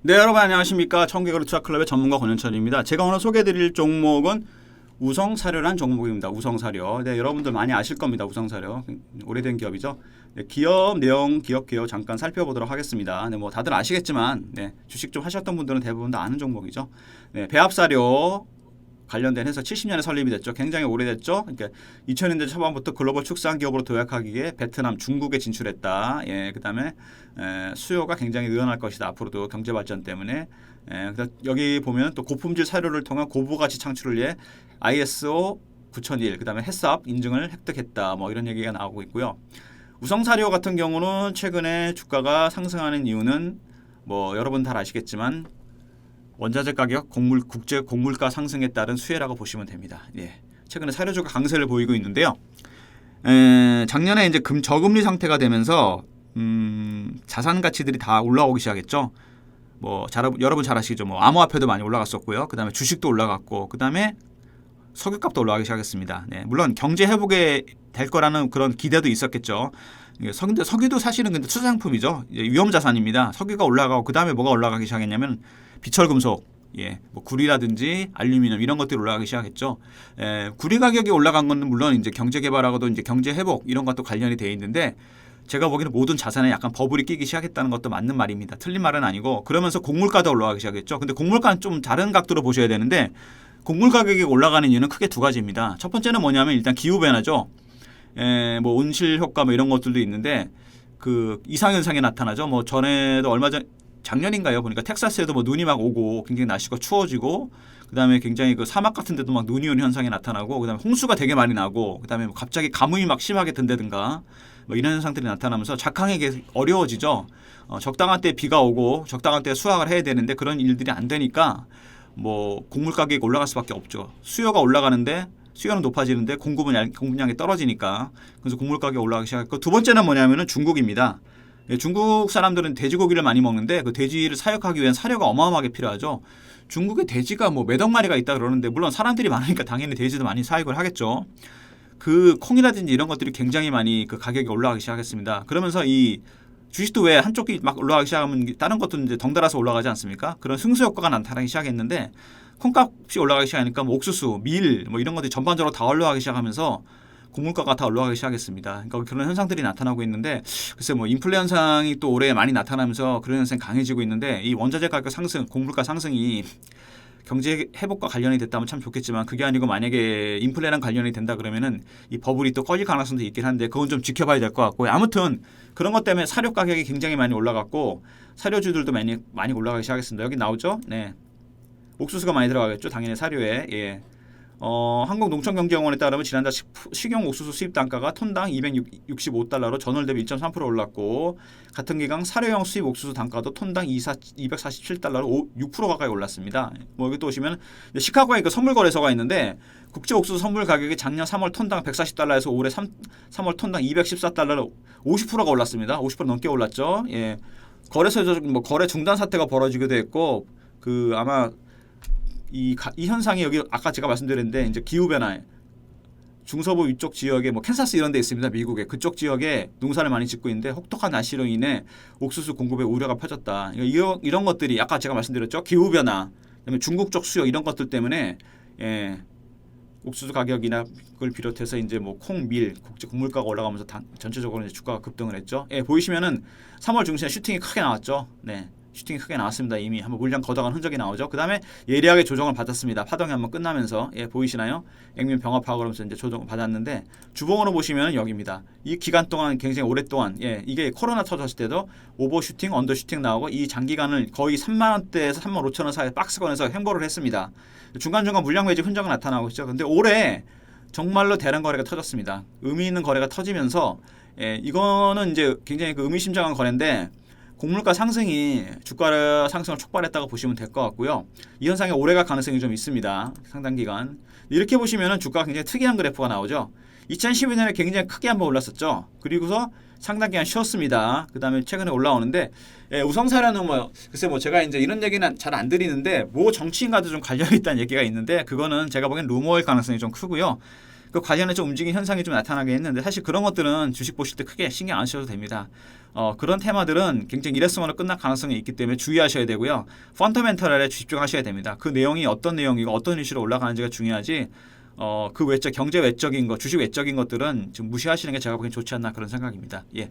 네, 여러분 안녕하십니까. 청개구리 투자클럽의 전문가 권현철입니다. 제가 오늘 소개해드릴 종목은 우성사료란 종목입니다. 우성사료. 네, 여러분들 많이 아실 겁니다. 우성사료. 오래된 기업이죠. 네, 기업 내용, 기업 개요 잠깐 살펴보도록 하겠습니다. 네, 뭐 다들 아시겠지만 네, 주식 좀 하셨던 분들은 대부분 다 아는 종목이죠. 네, 배합사료 관련된 해서 70년에 설립이 됐죠. 굉장히 오래됐죠. 그러니까 2000년대 초반부터 글로벌 축산 기업으로 도약하기 위해 베트남, 중국에 진출했다. 예, 그다음에 수요가 굉장히 늘어날 것이다. 앞으로도 경제 발전 때문에. 그래서 여기 보면 또 고품질 사료를 통한 고부 가치 창출을 위해 ISO 9001, 그다음에 햇삽 인증을 획득했다. 뭐 이런 얘기가 나오고 있고요. 우성사료 같은 경우는 최근에 주가가 상승하는 이유는 뭐 여러분 다 아시겠지만 원자재 가격, 국제 곡물가 상승에 따른 수혜라고 보시면 됩니다. 예. 최근에 사료주가 강세를 보이고 있는데요. 작년에 이제 저금리 상태가 되면서 자산 가치들이 다 올라오기 시작했죠. 뭐 여러분 잘 아시죠. 뭐 암호화폐도 많이 올라갔었고요. 그다음에 주식도 올라갔고, 그다음에 석유값도 올라가기 시작했습니다. 네. 물론 경제 회복에 될 거라는 그런 기대도 있었겠죠. 석유도 사실은 근데 투자상품이죠. 위험 자산입니다. 석유가 올라가고 그다음에 뭐가 올라가기 시작했냐면 비철금속, 예, 뭐 구리라든지 알루미늄 이런 것들이 올라가기 시작했죠. 구리 가격이 올라간 건 물론 이제 경제 개발하고도 이제 경제 회복 이런 것도 관련이 돼 있는데 제가 보기에는 모든 자산에 약간 버블이 끼기 시작했다는 것도 맞는 말입니다. 틀린 말은 아니고 그러면서 곡물가도 올라가기 시작했죠. 근데 곡물가는 좀 다른 각도로 보셔야 되는데 곡물 가격이 올라가는 이유는 크게 두 가지입니다. 첫 번째는 뭐냐면 일단 기후 변화죠. 뭐 온실 효과 뭐 이런 것들도 있는데 그 이상 현상이 나타나죠. 뭐 전에도 얼마 전 작년인가요? 보니까 텍사스에도 뭐 눈이 막 오고 굉장히 날씨가 추워지고 그다음에 굉장히 그 사막 같은 데도 막 눈이 오는 현상이 나타나고 그다음에 홍수가 되게 많이 나고 그다음에 뭐 갑자기 가뭄이 막 심하게 든다든가 뭐 이런 현상들이 나타나면서 작황이 어려워지죠. 적당한 때 비가 오고 적당한 때 수확을 해야 되는데 그런 일들이 안 되니까 뭐 곡물 가격이 올라갈 수밖에 없죠. 수요가 올라가는데 수요는 높아지는데 공급량이 떨어지니까 그래서 곡물 가격이 올라가기 시작했고 두 번째는 뭐냐면은 중국입니다. 중국 사람들은 돼지고기를 많이 먹는데 그 돼지를 사육하기 위한 사료가 어마어마하게 필요하죠. 중국에 돼지가 뭐 몇억 마리가 있다 그러는데 물론 사람들이 많으니까 당연히 돼지도 많이 사육을 하겠죠. 그 콩이라든지 이런 것들이 굉장히 많이 그 가격이 올라가기 시작했습니다. 그러면서 이 주식도 왜 한쪽이 막 올라가기 시작하면 다른 것도 이제 덩달아서 올라가지 않습니까? 그런 승수 효과가 나타나기 시작했는데 콩값이 올라가기 시작하니까 뭐 옥수수, 밀 뭐 이런 것들이 전반적으로 다 올라가기 시작하면서 곡물가가 다 올라가기 시작했습니다. 그러니까 그런 현상들이 나타나고 있는데 글쎄 뭐 인플레 현상이 또 올해 많이 나타나면서 그런 현상이 강해지고 있는데 이 원자재 가격 상승, 곡물가 상승이 경제 회복과 관련이 됐다면 참 좋겠지만 그게 아니고 만약에 인플레랑 관련이 된다 그러면은 이 버블이 또 꺼질 가능성도 있긴 한데 그건 좀 지켜봐야 될 것 같고요. 아무튼 그런 것 때문에 사료 가격이 굉장히 많이 올라갔고 사료주들도 많이 올라가기 시작했습니다. 여기 나오죠? 네. 옥수수가 많이 들어가겠죠. 당연히 사료에. 예. 한국농촌경제연구원에 따르면 지난달 식용 옥수수 수입 단가가 톤당 265달러로 전월 대비 1.3% 올랐고 같은 기간 사료용 수입 옥수수 단가도 톤당 247달러로 6% 가까이 올랐습니다. 뭐 여기 또 오시면 시카고에 그 선물 거래소가 있는데 국제 옥수수 선물 가격이 작년 3월 톤당 140달러에서 올해 3월 톤당 214달러로 50%가 올랐습니다. 50% 넘게 올랐죠. 예. 거래소에서 뭐 거래 중단 사태가 벌어지기도 했고 그 아마 이 현상이 여기 아까 제가 말씀드렸는데 이제 기후 변화에 중서부 위쪽 지역에 뭐 캔사스 이런 데 있습니다. 미국에 그쪽 지역에 농사를 많이 짓고 있는데 혹독한 날씨로 인해 옥수수 공급에 우려가 퍼졌다. 이런 것들이 아까 제가 말씀드렸죠. 기후 변화, 그다음에 중국 쪽 수요 이런 것들 때문에 예, 옥수수 가격이나 그걸 비롯해서 이제 뭐 콩, 밀, 곡물가가 올라가면서 전체적으로 이제 주가가 급등을 했죠. 예, 보이시면은 3월 중순에 슈팅이 크게 나왔죠. 네. 슈팅이 크게 나왔습니다. 이미 한번 물량 걷어간 흔적이 나오죠. 그 다음에 예리하게 조정을 받았습니다. 파동이 한번 끝나면서 예, 보이시나요? 액면 병합하고 그러면서 이제 조정을 받았는데 주봉으로 보시면 여기입니다. 이 기간 동안 굉장히 오랫동안 예, 이게 코로나 터졌을 때도 오버슈팅, 언더슈팅 나오고 이 장기간을 거의 3만 원대에서 3만 5천 원 사이 박스권에서 횡보를 했습니다. 중간중간 물량 매집 흔적이 나타나고 있죠. 근데 올해 정말로 대량 거래가 터졌습니다. 의미 있는 거래가 터지면서 예, 이거는 이제 굉장히 그 의미심장한 거래인데 곡물가 상승이 주가 상승을 촉발했다고 보시면 될 것 같고요. 이 현상이 오래갈 가능성이 좀 있습니다. 상당 기간. 이렇게 보시면 주가가 굉장히 특이한 그래프가 나오죠. 2012년에 굉장히 크게 한번 올랐었죠. 그리고서 상당 기간 쉬었습니다. 그 다음에 최근에 올라오는데 예, 우성사료는 뭐 글쎄 뭐 제가 이제 이런 얘기는 잘 안 드리는데 뭐 정치인과도 좀 관련이 있다는 얘기가 있는데 그거는 제가 보기엔 루머일 가능성이 좀 크고요. 그 관련해서 움직임 현상이 좀 나타나게 했는데 사실 그런 것들은 주식 보실 때 크게 신경 안 쓰셔도 됩니다. 그런 테마들은 굉장히 일회성으로 끝날 가능성이 있기 때문에 주의하셔야 되고요. 펀더멘털에 집중하셔야 됩니다. 그 내용이 어떤 내용이고 어떤 이슈로 올라가는지가 중요하지. 그 외적 경제 외적인 것, 주식 외적인 것들은 지금 무시하시는 게 제가 보기엔 좋지 않나 그런 생각입니다. 예.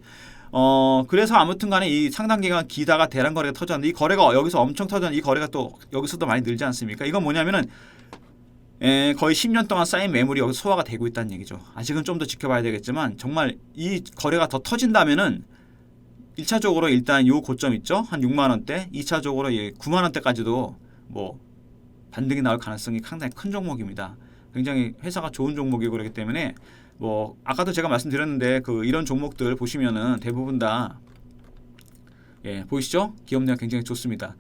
그래서 아무튼간에 이 상당 기간 기다가 대량 거래가 터졌는데 이 거래가 여기서 엄청 터졌는데 이 거래가 또 여기서도 많이 늘지 않습니까? 이건 뭐냐면은 거의 10년 동안 쌓인 매물이 여기 소화가 되고 있다는 얘기죠. 아직은 좀 더 지켜봐야 되겠지만 정말 이 거래가 더 터진다면은 1차적으로 일단 요 고점 있죠? 한 6만 원대, 2차적으로 9만 원대까지도 뭐 반등이 나올 가능성이 상당히 큰 종목입니다. 굉장히 회사가 좋은 종목이고 그렇기 때문에 뭐 아까도 제가 말씀드렸는데 이런 종목들 보시면은 대부분 다 보이시죠? 기업내가 굉장히 좋습니다.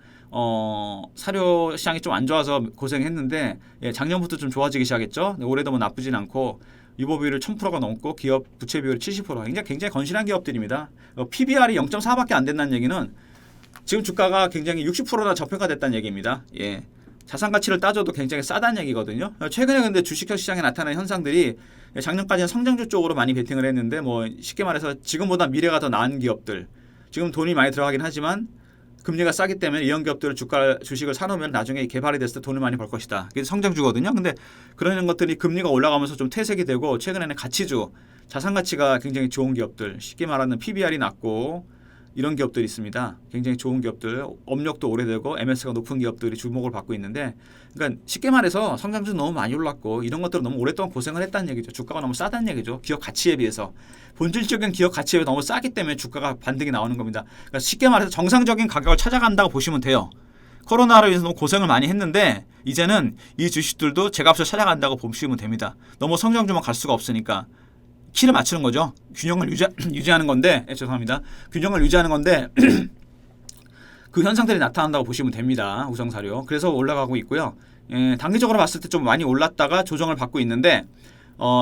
사료 시장이 좀 안 좋아서 고생했는데 작년부터 좀 좋아지기 시작했죠. 올해도 뭐 나쁘진 않고 유보 비율을 1000%가 넘고 기업 부채 비율이 70%. 굉장히 건실한 기업들입니다. PBR이 0.4밖에 안 된다는 얘기는 지금 주가가 굉장히 60%나 저평가됐다는 얘기입니다. 예. 자산 가치를 따져도 굉장히 싸다는 얘기거든요. 최근에 근데 주식 시장에 나타나는 현상들이 작년까지는 성장주 쪽으로 많이 베팅을 했는데 뭐 쉽게 말해서 지금보다 미래가 더 나은 기업들, 지금 돈이 많이 들어가긴 하지만 금리가 싸기 때문에 이런 기업들을 주식을 사놓으면 나중에 개발이 됐을 때 돈을 많이 벌 것이다. 그게 성장주거든요. 근데 그런 것들이 금리가 올라가면서 좀 퇴색이 되고 최근에는 가치주, 자산 가치가 굉장히 좋은 기업들, 쉽게 말하는 PBR이 낮고 이런 기업들이 있습니다. 굉장히 좋은 기업들, 업력도 오래되고 MS가 높은 기업들이 주목을 받고 있는데, 그러니까 쉽게 말해서 성장주 너무 많이 올랐고 이런 것들은 너무 오랫동안 고생을 했다는 얘기죠. 주가가 너무 싸다는 얘기죠. 기업 가치에 비해서 본질적인 기업 가치에 너무 싸기 때문에 주가가 반등이 나오는 겁니다. 그러니까 쉽게 말해서 정상적인 가격을 찾아간다고 보시면 돼요. 코로나로 인해서 너무 고생을 많이 했는데 이제는 이 주식들도 제값을 찾아간다고 보시면 됩니다. 너무 성장주만 갈 수가 없으니까. 키를 맞추는 거죠. 균형을 유지하는 건데, 죄송합니다. 균형을 유지하는 건데 그 현상들이 나타난다고 보시면 됩니다. 우성사료. 그래서 올라가고 있고요. 단기적으로 봤을 때 좀 많이 올랐다가 조정을 받고 있는데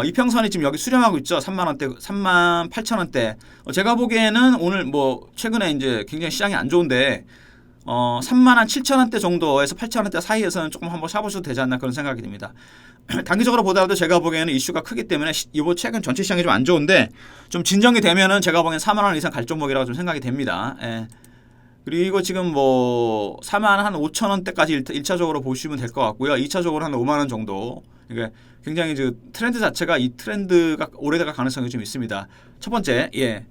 이평선이 지금 여기 수렴하고 있죠. 3만 원대, 3만 8천 원대. 제가 보기에는 오늘 뭐 최근에 이제 굉장히 시장이 안 좋은데 3만 한 7천 원대 정도에서 8천 원대 사이에서는 조금 한번 사보셔도 되지 않나 그런 생각이 듭니다. 단기적으로 보더라도 제가 보기에는 이슈가 크기 때문에 이번 최근 전체 시장이 좀 안 좋은데 좀 진정이 되면은 제가 보기엔 4만 원 이상 갈 종목이라고 좀 생각이 됩니다. 그리고 지금 뭐 4만 한 5천 원대까지 1차적으로 보시면 될 것 같고요. 2차적으로 한 5만 원 정도. 그러니까 굉장히 트렌드 자체가 이 트렌드가 오래갈 가능성이 좀 있습니다. 첫 번째,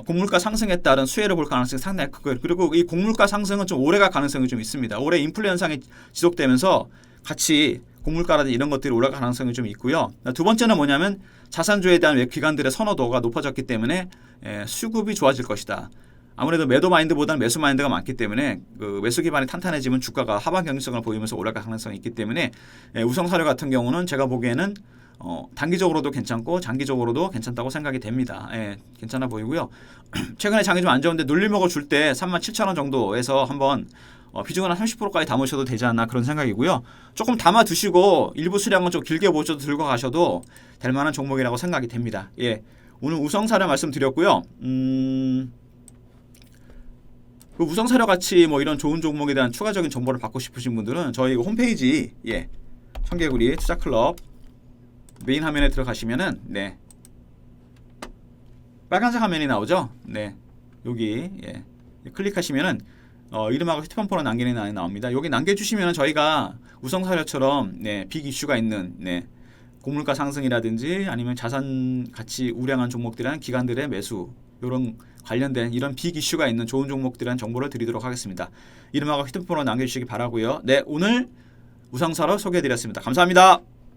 곡물가 상승에 따른 수혜를 볼 가능성이 상당히 크고요. 그리고 이 곡물가 상승은 좀 오래갈 가능성이 좀 있습니다. 올해 인플레 현상이 지속되면서 같이 곡물가라든지 이런 것들이 올라갈 가능성이 좀 있고요. 두 번째는 뭐냐면 자산주에 대한 기관들의 선호도가 높아졌기 때문에 수급이 좋아질 것이다. 아무래도 매도 마인드보다는 매수 마인드가 많기 때문에 매수 기반이 탄탄해지면 주가가 하방 경직성을 보이면서 올라갈 가능성이 있기 때문에 우성사료 같은 경우는 제가 보기에는 단기적으로도 괜찮고 장기적으로도 괜찮다고 생각이 됩니다. 괜찮아 보이고요. 최근에 장이 좀 안 좋은데 눌림목을 줄 때 37,000원 정도에서 한번 비중을 한 30%까지 담으셔도 되지 않나 그런 생각이고요. 조금 담아 두시고 일부 수량은 좀 길게 보셔도 들고 가셔도 될 만한 종목이라고 생각이 됩니다. 오늘 우성사료 말씀드렸고요. 우성사료 같이 뭐 이런 좋은 종목에 대한 추가적인 정보를 받고 싶으신 분들은 저희 홈페이지 청개구리 투자클럽 메인 화면에 들어가시면은 빨간색 화면이 나오죠. 여기 클릭하시면은 이름하고 휴대폰 번호 남기는 란이 나옵니다. 여기 남겨주시면 저희가 우성사료처럼 빅 이슈가 있는 곡물가 상승이라든지 아니면 자산 가치 우량한 종목들이란 기관들의 매수 이런 관련된 이런 빅 이슈가 있는 좋은 종목들이란 정보를 드리도록 하겠습니다. 이름하고 휴대폰 번호 남겨주시기 바라고요. 오늘 우성사료 소개해드렸습니다. 감사합니다.